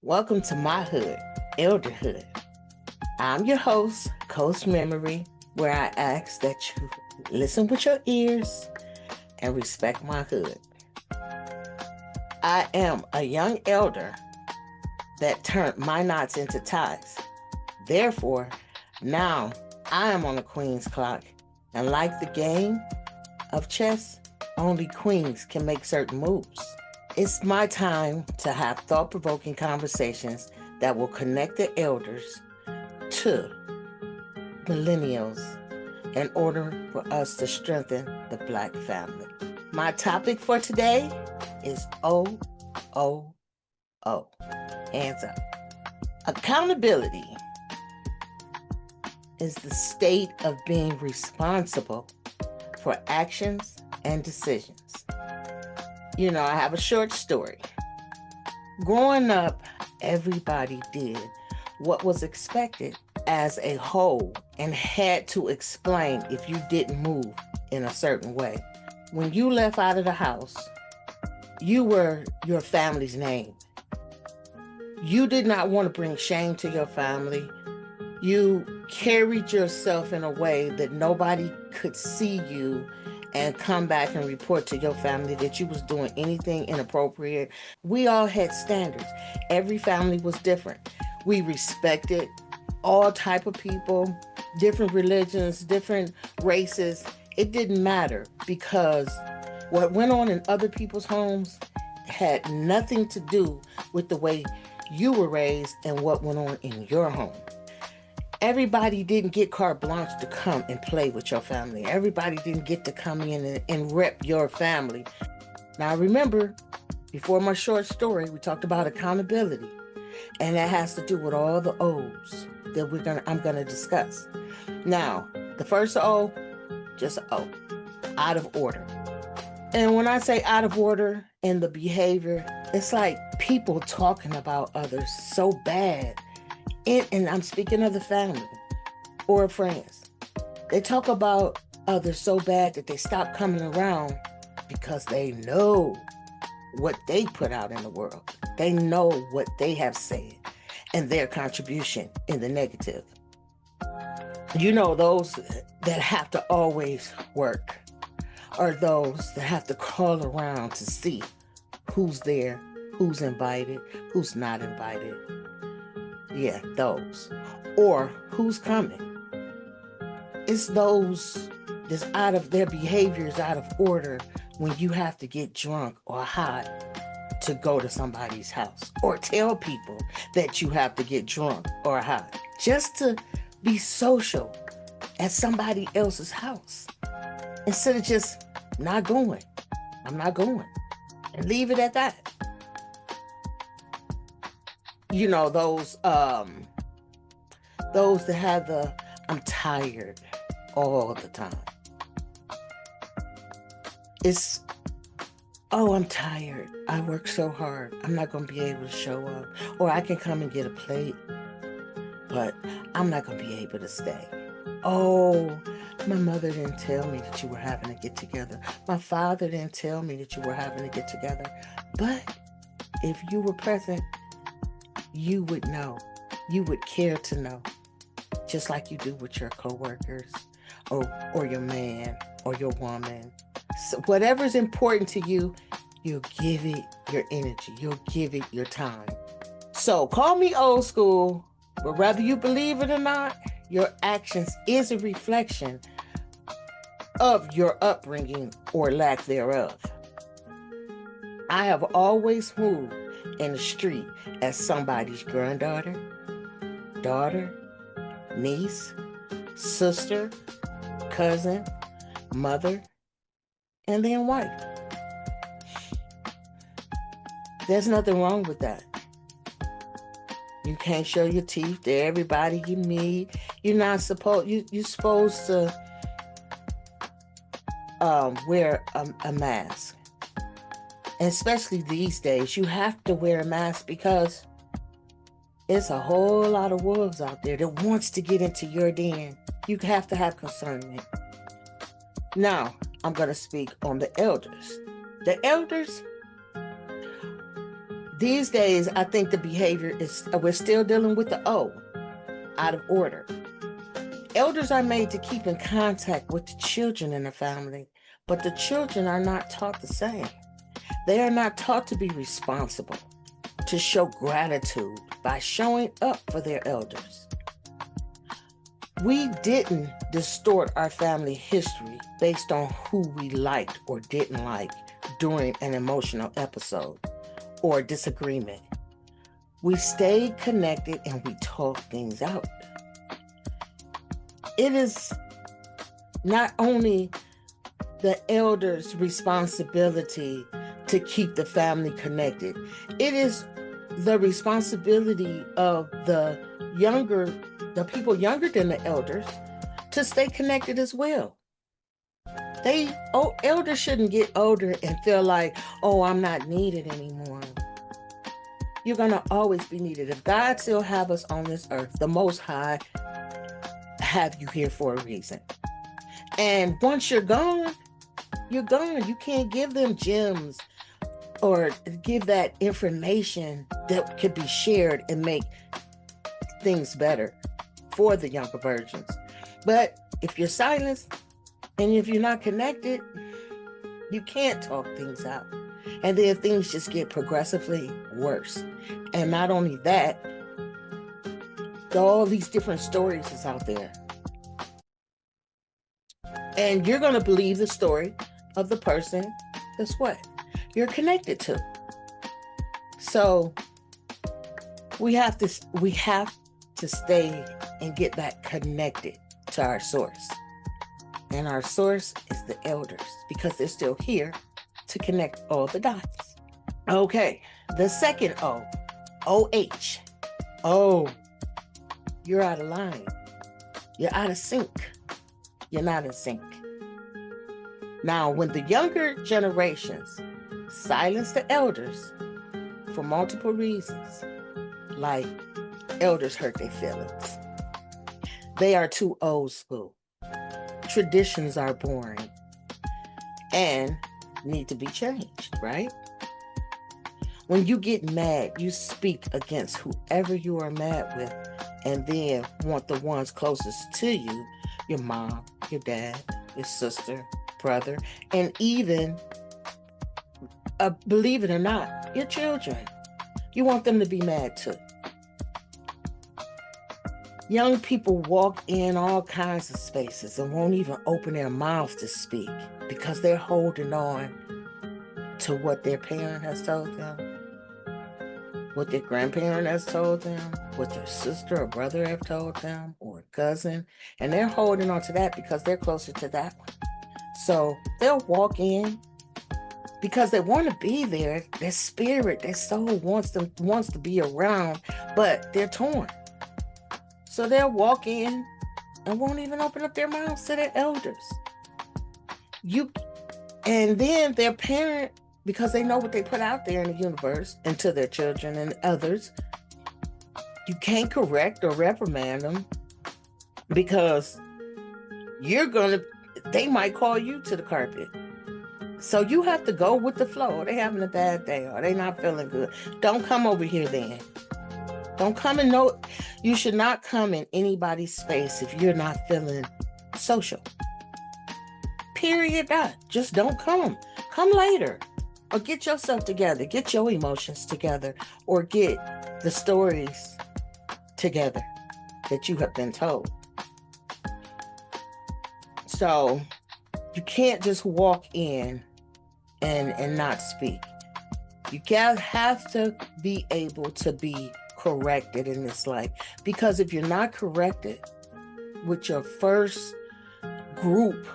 Welcome to my hood, Elderhood. I'm your host, Coach Memory, where I ask that you listen with your ears and respect my hood. I am a young elder that turned my knots into ties. Therefore, now I am on the queen's clock. And like the game of chess, only queens can make certain moves. It's my time to have thought-provoking conversations that will connect the elders to millennials in order for us to strengthen the Black family. My topic for today is OOO. Hands up. Accountability is the state of being responsible for actions and decisions. You know, I have a short story. Growing up, everybody did what was expected as a whole and had to explain if you didn't move in a certain way. When you left out of the house, you were your family's name. You did not want to bring shame to your family. You carried yourself in a way that nobody could see you and come back and report to your family that you was doing anything inappropriate. We all had standards. Every family was different. We respected all type of people, different religions, different races. It didn't matter because what went on in other people's homes had nothing to do with the way you were raised and what went on in your home. Everybody didn't get carte blanche to come and play with your family. Everybody didn't get to come in and rep your family. Now remember, before my short story, we talked about accountability. And that has to do with all the O's that I'm gonna discuss. Now, the first O, just O, out of order. And when I say out of order in the behavior, it's like people talking about others so bad. And I'm speaking of the family or friends. They talk about others so bad that they stop coming around because they know what they put out in the world. They know what they have said and their contribution in the negative. You know, those that have to always work are those that have to call around to see who's there, who's invited, who's not invited. Yeah, those. Or who's coming. It's those that's out of their behaviors out of order when you have to get drunk or high to go to somebody's house or tell people that you have to get drunk or high just to be social at somebody else's house instead of just not going. I'm not going and leave it at that. You know, those that have the I'm tired all the time. It's, oh, I'm tired. I work so hard. I'm not going to be able to show up. Or I can come and get a plate, but I'm not going to be able to stay. Oh, my mother didn't tell me that you were having a get together. My father didn't tell me that you were having a get together. But if you were present, you would know. You would care to know. Just like you do with your coworkers or your man or your woman. So whatever's important to you, you'll give it your energy. You'll give it your time. So call me old school, but whether you believe it or not, your actions is a reflection of your upbringing or lack thereof. I have always moved in the street as somebody's granddaughter, daughter, niece, sister, cousin, mother, and then wife. There's nothing wrong with that. You can't show your teeth to everybody you meet. You're not supposed, you're supposed to wear a mask. And especially these days, you have to wear a mask because it's a whole lot of wolves out there that wants to get into your den. You have to have concernment. Now, I'm going to speak on the elders. The elders, These days, I think the behavior is, we're still dealing with the O, out of order. Elders are made to keep in contact with the children in the family, but the children are not taught the same. They are not taught to be responsible, to show gratitude by showing up for their elders. We didn't distort our family history based on who we liked or didn't like during an emotional episode or disagreement. We stayed connected and we talked things out. It is not only the elders' responsibility to keep the family connected, it is the responsibility of the people younger than the elders to stay connected as well. Elders shouldn't get older and feel like, oh, I'm not needed anymore. You're going to always be needed. If God still have us on this earth, the Most High have you here for a reason. And once you're gone, you're gone. You can't give them gems or give that information that could be shared and make things better for the younger virgins. But if you're silenced and if you're not connected, you can't talk things out. And then things just get progressively worse. And not only that, all these different stories is out there. And you're going to believe the story of the person that's what you're connected to. So we have to stay and get back connected to our source. And our source is the elders, because they're still here to connect all the dots. Okay, the second O, OH. Oh, you're out of line. You're out of sync. You're not in sync. Now, when the younger generations silence the elders for multiple reasons, like elders hurt their feelings, they are too old school. Traditions are boring and need to be changed, right? When you get mad, you speak against whoever you are mad with, and then want the ones closest to you, your mom, your dad, your sister, brother, and even, believe it or not, your children. You want them to be mad too. Young people walk in all kinds of spaces and won't even open their mouths to speak because they're holding on to what their parent has told them, what their grandparent has told them, what their sister or brother have told them, or a cousin, and they're holding on to that because they're closer to that one. So they'll walk in because they want to be there. Their spirit, their soul wants to be around, but they're torn. So they'll walk in and won't even open up their mouths to their elders. And then their parent, because they know what they put out there in the universe and to their children and others, you can't correct or reprimand them because they might call you to the carpet. So you have to go with the flow. Are they having a bad day? Are they not feeling good? Don't come over here then. Don't come you should not come in anybody's space if you're not feeling social. Period. Just don't come. Come later. Or get yourself together. Get your emotions together. Or get the stories together that you have been told. So you can't just walk in and not speak. You have to be able to be corrected in this life. Because if you're not corrected with your first group,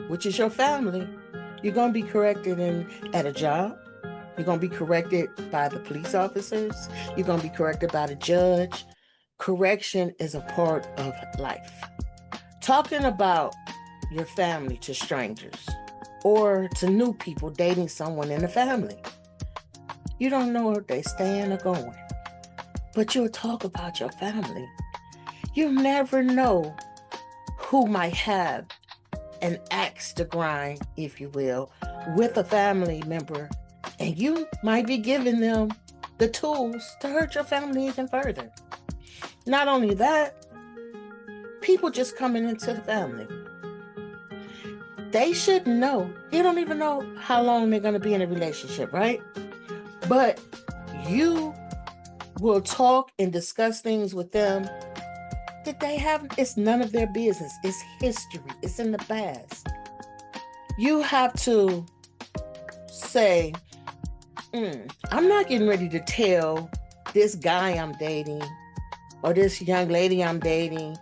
which is your family, you're going to be corrected at a job. You're going to be corrected by the police officers. You're going to be corrected by the judge. Correction is a part of life. Talking about your family to strangers or to new people dating someone in the family. You don't know if they're staying or going, but you'll talk about your family. You never know who might have an axe to grind, if you will, with a family member, and you might be giving them the tools to hurt your family even further. Not only that, people just coming into the family, they should know. You don't even know how long they're going to be in a relationship, right? But you will talk and discuss things with them that they have. It's none of their business. It's history. It's in the past. You have to say, I'm not getting ready to tell this guy I'm dating or this young lady I'm dating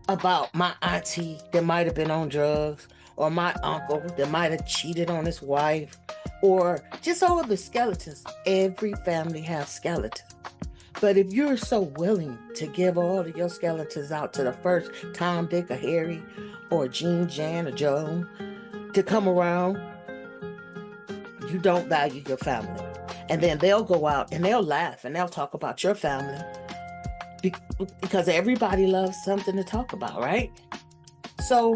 about my auntie that might have been on drugs, or my uncle that might have cheated on his wife, or just all the skeletons. Every family has skeletons. But if you're so willing to give all of your skeletons out to the first Tom, Dick, or Harry, or Jean, Jan, or Joan to come around, you don't value your family. And then they'll go out and they'll laugh and they'll talk about your family because everybody loves something to talk about, right? So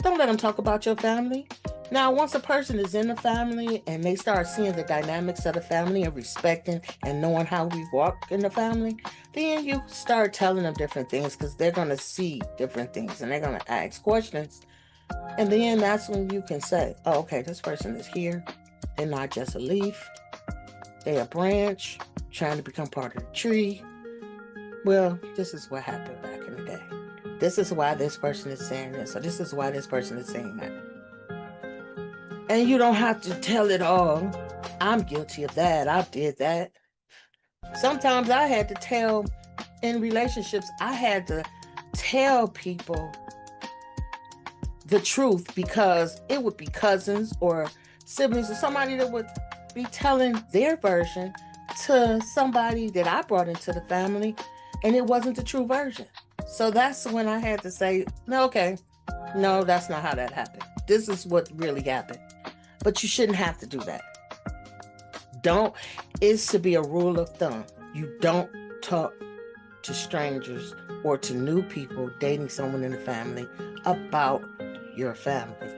don't let them talk about your family. Now, once a person is in the family and they start seeing the dynamics of the family and respecting and knowing how we walk in the family, then you start telling them different things because they're going to see different things and they're going to ask questions. And then that's when you can say, oh, okay, this person is here. They're not just a leaf. They're a branch trying to become part of the tree. Well, this is what happened back in the day. This is why this person is saying this, or this is why this person is saying that. And you don't have to tell it all. I'm guilty of that. I did that. Sometimes I had to tell, in relationships, I had to tell people the truth because it would be cousins or siblings or somebody that would be telling their version to somebody that I brought into the family, and it wasn't the true version. So that's when I had to say, no, okay, no, that's not how that happened. This is what really happened. But you shouldn't have to do that. It's to be a rule of thumb. You don't talk to strangers or to new people dating someone in the family about your family.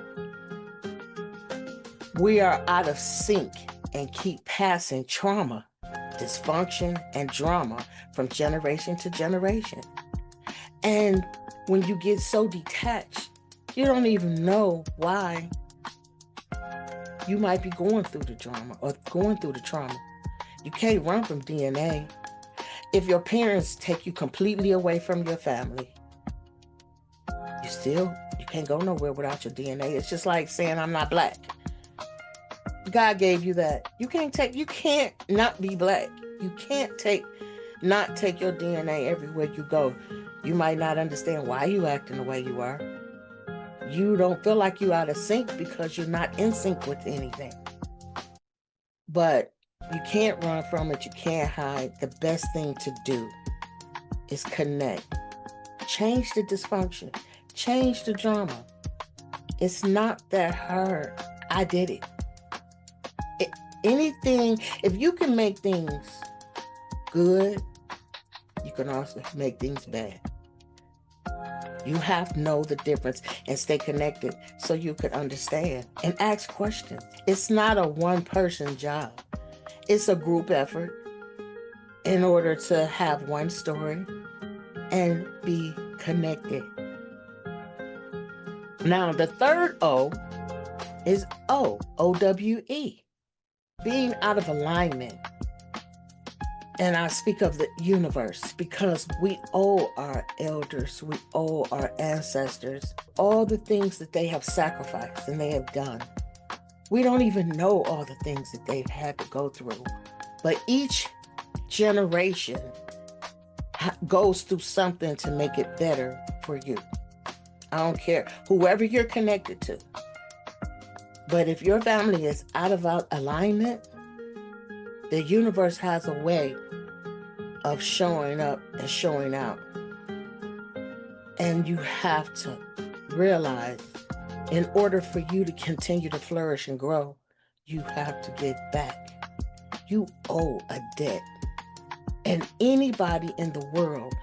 We are out of sync and keep passing trauma, dysfunction, and drama from generation to generation. And when you get so detached, you don't even know why you might be going through the drama or going through the trauma. You can't run from DNA. If your parents take you completely away from your family, you can't go nowhere without your DNA. It's just like saying I'm not black. God gave you that. You can't not be black. You can't not take your DNA everywhere you go. You might not understand why you acting the way you are. You don't feel like you're out of sync because you're not in sync with anything. But you can't run from it. You can't hide. The best thing to do is connect. Change the dysfunction. Change the drama. It's not that hard. I did it. If you can make things good, you can also make things bad. You have to know the difference and stay connected so you can understand and ask questions. It's not a one-person job. It's a group effort in order to have one story and be connected. Now, the third O is OWE, being out of alignment. And I speak of the universe because we owe our elders, we owe our ancestors all the things that they have sacrificed and they have done. We don't even know all the things that they've had to go through. But each generation goes through something to make it better for you. I don't care, whoever you're connected to. But if your family is out of alignment, the universe has a way of showing up and showing out. And you have to realize, in order for you to continue to flourish and grow, you have to give back. You owe a debt. And anybody in the world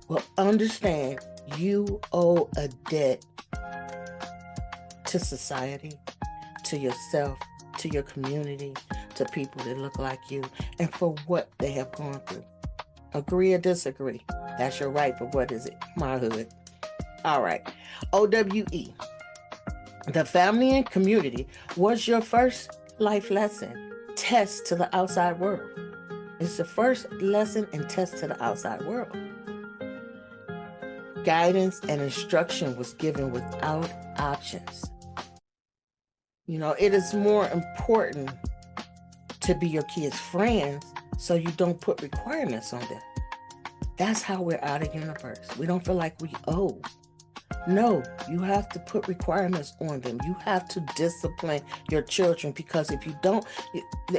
will understand you owe a debt to society, to yourself, to your community, to people that look like you and for what they have gone through. Agree or disagree? That's your right, but what is it? My hood. All right. OWE. The family and community was your first life lesson, test to the outside world. It's the first lesson and test to the outside world. Guidance and instruction was given without options. It is more important to be your kids' friends so you don't put requirements on them. That's how we're out of universe. We don't feel like we owe. No, you have to put requirements on them. You have to discipline your children, because if you don't,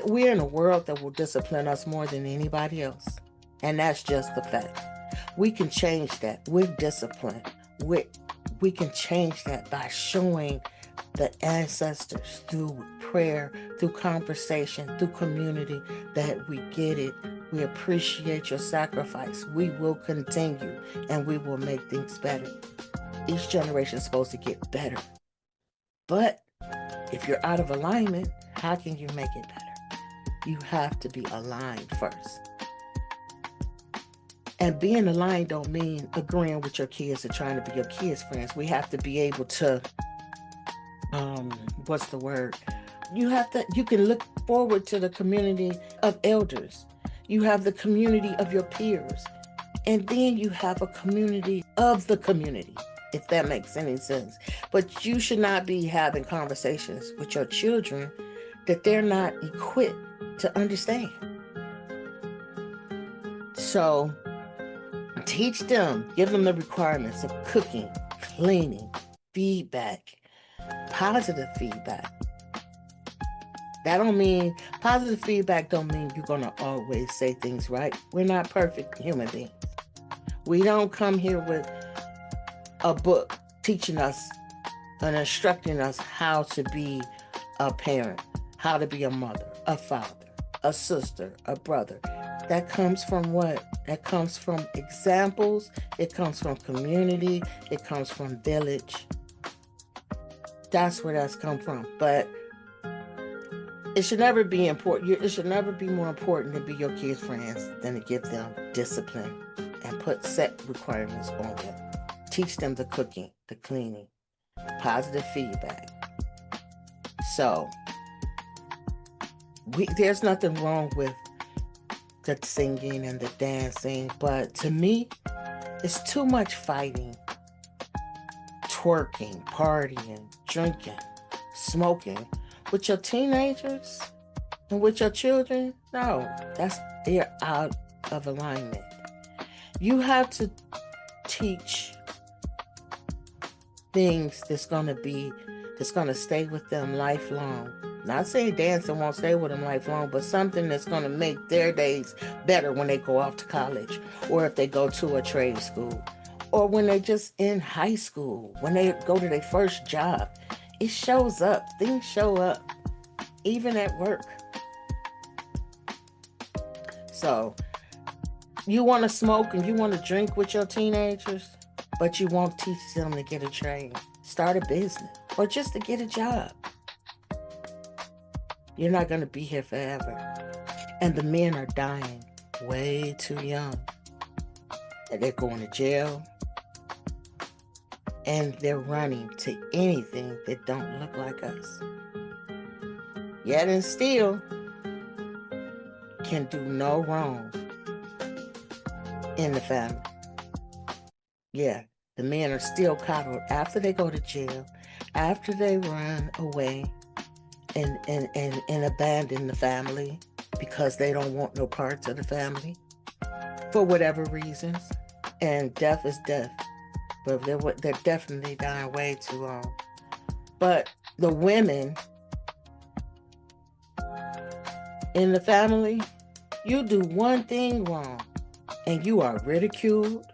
we're in a world that will discipline us more than anybody else. And that's just the fact. We can change that with discipline. We can change that by showing the ancestors through prayer, through conversation, through community, that we get it. We appreciate your sacrifice. We will continue and we will make things better. Each generation is supposed to get better. But if you're out of alignment, how can you make it better? You have to be aligned first. And being aligned don't mean agreeing with your kids or trying to be your kids' friends. We have to be able to, what's the word? You can look forward to the community of elders. You have the community of your peers. And then you have a community of the community, if that makes any sense. But you should not be having conversations with your children that they're not equipped to understand. So teach them, give them the requirements of cooking, cleaning, feedback, positive feedback. Positive feedback don't mean you're going to always say things right. We're not perfect human beings. We don't come here with a book teaching us and instructing us how to be a parent, how to be a mother, a father, a sister, a brother. That comes from what? That comes from examples. It comes from community. It comes from village. That's where that's come from. But it should never be important. It should never be more important to be your kids' friends than to give them discipline and put set requirements on them. Teach them the cooking, the cleaning, positive feedback. So there's nothing wrong with the singing and the dancing, but to me, it's too much fighting, twerking, partying, drinking, smoking with your teenagers and with your children. No, they're out of alignment. You have to teach things that's going to stay with them lifelong. Not saying dancing won't stay with them lifelong, but something that's going to make their days better when they go off to college, or if they go to a trade school, or when they're just in high school, when they go to their first job. It shows up. Things show up, even at work. So you want to smoke and you want to drink with your teenagers, but you won't teach them to get a trade, start a business, or just to get a job. You're not going to be here forever. And the men are dying way too young. And they're going to jail. And they're running to anything that don't look like us. Yet and still can do no wrong in the family. Yeah, the men are still coddled after they go to jail, after they run away and abandon the family because they don't want no parts of the family for whatever reasons. And death is death. But they're definitely dying way too long. But the women in the family, you do one thing wrong and you are ridiculed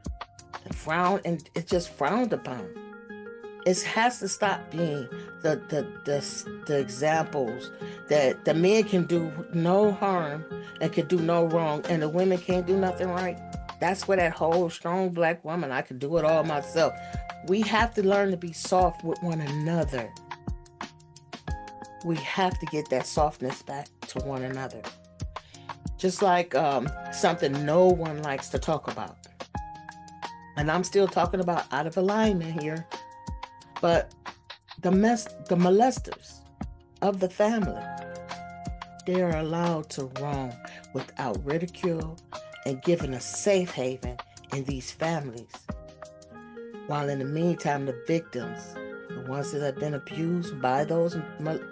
and it's just frowned upon. It has to stop being the examples that the men can do no harm and can do no wrong, and the women can't do nothing right. That's where that whole strong black woman, I can do it all myself. We have to learn to be soft with one another. We have to get that softness back. to one another. Just like something no one likes to talk about. And I'm still talking about out of alignment here. But the molesters of the family, they are allowed to roam without ridicule and given a safe haven in these families. While in the meantime, the victims, the ones that have been abused by those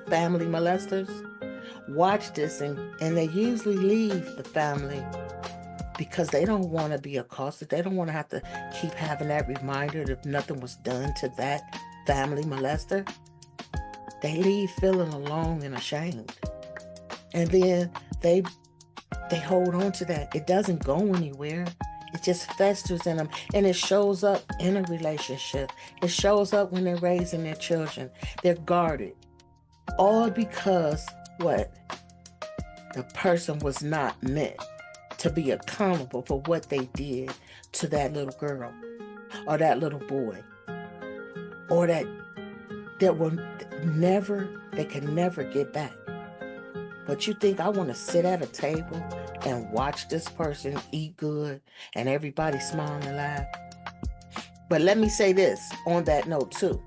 family molesters, watch this and they usually leave the family because they don't want to be accosted. They don't want to have to keep having that reminder that nothing was done to that family molester. They leave feeling alone and ashamed. And then they hold on to that. It doesn't go anywhere. It just festers in them. And it shows up in a relationship. It shows up when they're raising their children. They're guarded. All because what? The person was not meant to be accountable for what they did to that little girl or that little boy, or that they can never get back. But you think I want to sit at a table and watch this person eat good and everybody smile and laugh? But let me say this on that note too.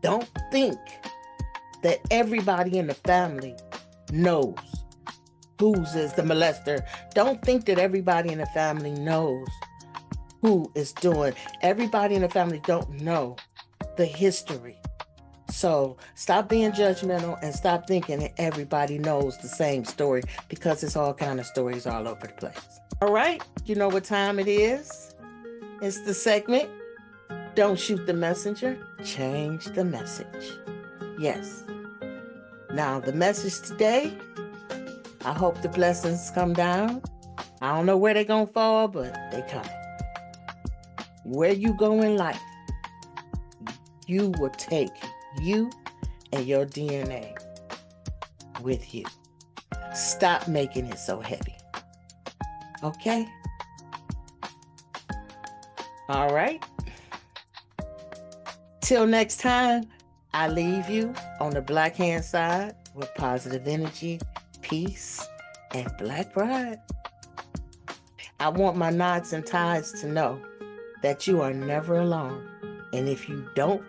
Don't think that everybody in the family knows whose is the molester. Don't think that everybody in the family knows who is doing. Everybody in the family don't know the history. So stop being judgmental and stop thinking that everybody knows the same story, because it's all kind of stories all over the place. All right, you know what time it is. It's the segment, Don't Shoot the Messenger, Change the Message. Yes. Now the message today, I hope the blessings come down. I don't know where they're going to fall, but they coming. Where you go in life, you will take you and your DNA with you. Stop making it so heavy. Okay? All right. Till next time, I leave you on the black hand side with positive energy, peace, and black pride. I want my knots and ties to know that you are never alone. And if you don't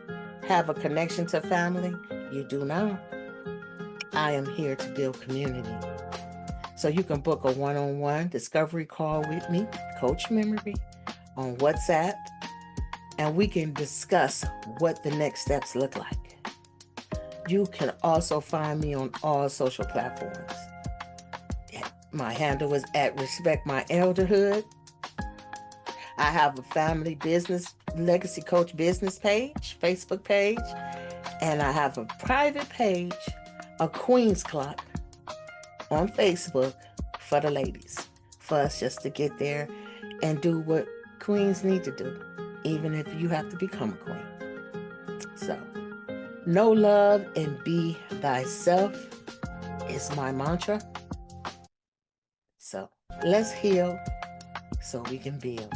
have a connection to family, you do now. I am here to build community. So you can book a one-on-one discovery call with me, Coach Memory, on WhatsApp, and we can discuss what the next steps look like. You can also find me on all social platforms. My handle is at Respect My Elderhood. I have a family business, Legacy Coach business page, Facebook page, and I have a private page, a Queen's Clock, on Facebook for the ladies, for us just to get there and do what queens need to do, even if you have to become a queen. So, know love and be thyself is my mantra. So, let's heal so we can build.